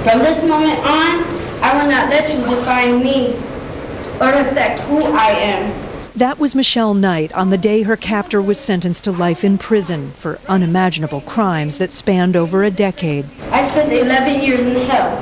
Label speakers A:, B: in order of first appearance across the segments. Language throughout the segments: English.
A: From this moment on, I will not let you define me or affect who I am.
B: That was Michelle Knight on the day her captor was sentenced to life in prison for unimaginable crimes that spanned over a decade.
A: I spent 11 years in hell.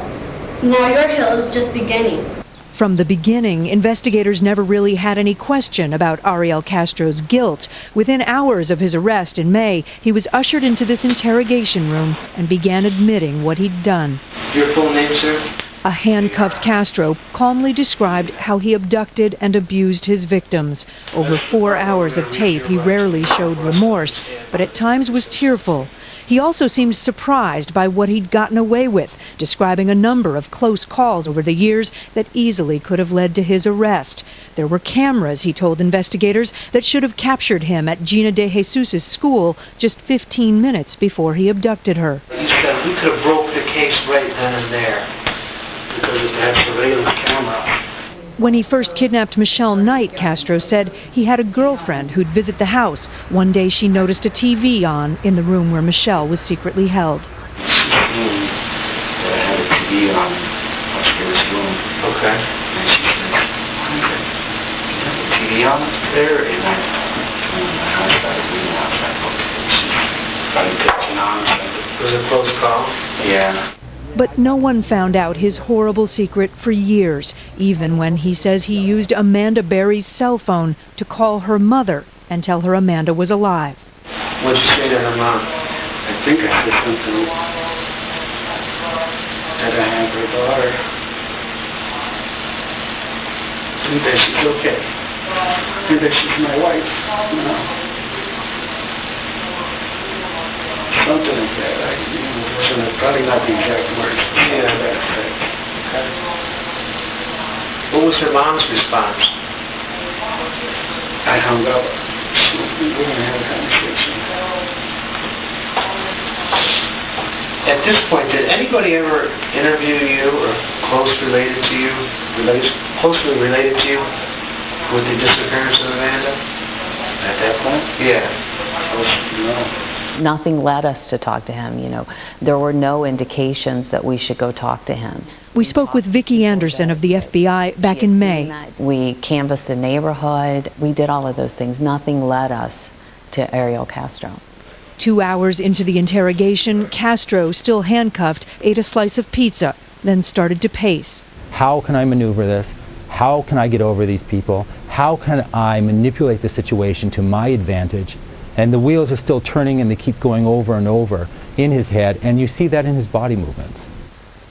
A: Now your hell is just beginning.
B: From the beginning, investigators never really had any question about Ariel Castro's guilt. Within hours of his arrest in May, he was ushered into this interrogation room and began admitting what he'd done.
C: Your full name, sir?
B: A handcuffed Castro calmly described how he abducted and abused his victims. Over 4 hours of tape, he rarely showed remorse, but at times was tearful. He also seemed surprised by what he'd gotten away with, describing a number of close calls over the years that easily could have led to his arrest. There were cameras, he told investigators, that should have captured him at Gina DeJesus' school just 15 minutes before he abducted her.
C: He said we could have broke the case right then and there because of that surveillance camera.
B: When he first kidnapped Michelle Knight, Castro said he had a girlfriend who'd visit the house. One day she noticed a TV on in the room where Michelle was secretly held.
C: I had a TV on upstairs room. Okay. And she said, "You have a TV on there?" And I turned my house out of the room outside. She started pitching on. Was it a close call? Yeah.
B: But no one found out his horrible secret for years, even when he says he used Amanda Berry's cell phone to call her mother and tell her Amanda was alive.
C: What'd you say to her mom? I think I said something that I have her daughter. And that she's okay. And that she's my wife, you know. Something like that. So probably not the exact words. Yeah, that's right. Okay. What was her mom's response? I hung up. We were going to have a conversation. At this point, did anybody ever interview you or closely related to you with the disappearance of Amanda? At that point? Yeah. No.
D: Nothing led us to talk to him, you know. There were no indications that we should go talk to him.
B: We spoke with Vicki Anderson of the FBI back in May.
D: We canvassed the neighborhood. We did all of those things. Nothing led us to Ariel Castro.
B: 2 hours into the interrogation, Castro, still handcuffed, ate a slice of pizza, then started to pace.
E: How can I maneuver this? How can I get over these people? How can I manipulate the situation to my advantage? And the wheels are still turning and they keep going over and over in his head, and you see that in his body movements.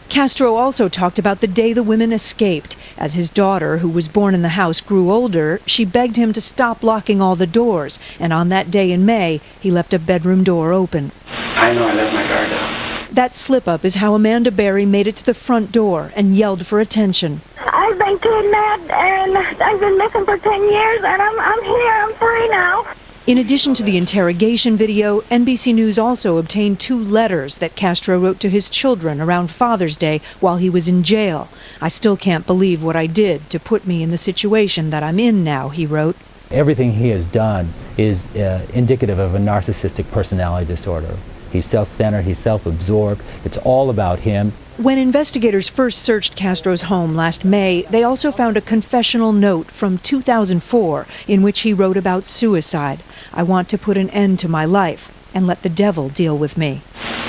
B: Castro also talked about the day the women escaped. As his daughter, who was born in the house, grew older, she begged him to stop locking all the doors, and on that day in May, he left a bedroom door open.
C: I know I left my guard down.
B: That slip-up is how Amanda Berry made it to the front door and yelled for attention.
F: I've been kidnapped and I've been missing for 10 years, and I'm here, I'm free now.
B: In addition to the interrogation video, NBC News also obtained 2 letters that Castro wrote to his children around Father's Day while he was in jail. "I still can't believe what I did to put me in the situation that I'm in now," he wrote.
E: Everything he has done is indicative of a narcissistic personality disorder. He's self-centered, he's self-absorbed, it's all about him.
B: When investigators first searched Castro's home last May, they also found a confessional note from 2004 in which he wrote about suicide. "I want to put an end to my life and let the devil deal with me."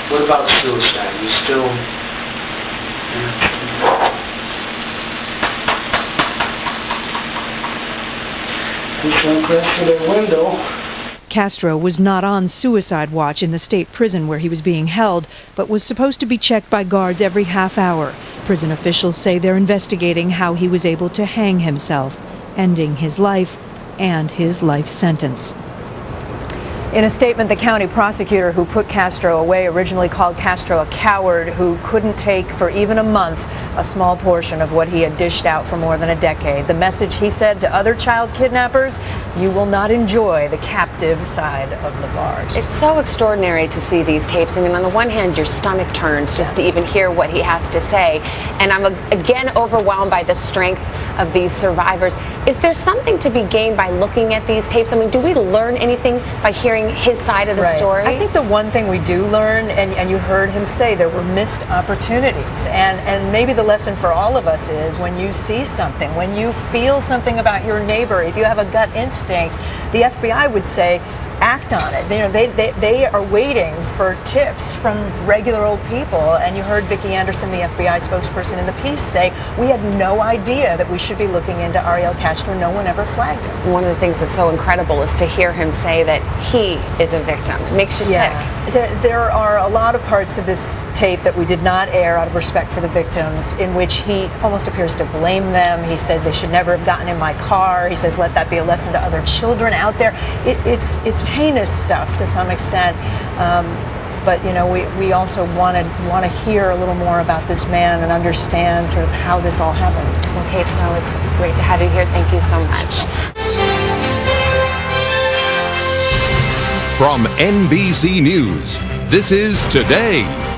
C: What about suicide? You still... Push one crash through that window.
B: Castro was not on suicide watch in the state prison where he was being held, but was supposed to be checked by guards every half hour. Prison officials say they're investigating how he was able to hang himself, ending his life and his life sentence. In a statement, the county prosecutor who put Castro away originally called Castro a coward who couldn't take for even a month a small portion of what he had dished out for more than a decade. The message, he said to other child kidnappers: "You will not enjoy the captive side of the bars."
G: It's so extraordinary to see these tapes. I mean, on the one hand, your stomach turns just to even hear what he has to say. And I'm again overwhelmed by the strength of these survivors. Is there something to be gained by looking at these tapes? I mean, do we learn anything by hearing his side of the story?
H: I think the one thing we do learn, and you heard him say, there were missed opportunities. And maybe the lesson for all of us is when you see something, when you feel something about your neighbor, if you have a gut instinct, the FBI would say, act on it. You know, they are waiting for tips from regular old people. And you heard Vicki Anderson, the FBI spokesperson in the piece, say, we had no idea that we should be looking into Ariel Castro. No one ever flagged him.
G: One of the things that's so incredible is to hear him say that he is a victim. It makes you sick.
H: There are a lot of parts of this tape that we did not air out of respect for the victims, in which he almost appears to blame them. He says they should never have gotten in my car. He says, let that be a lesson to other children out there. It's heinous stuff to some extent. But you know, we also want to hear a little more about this man and understand sort of how this all happened.
G: Okay, so it's great to have you here. Thank you so much.
I: From NBC News, this is Today.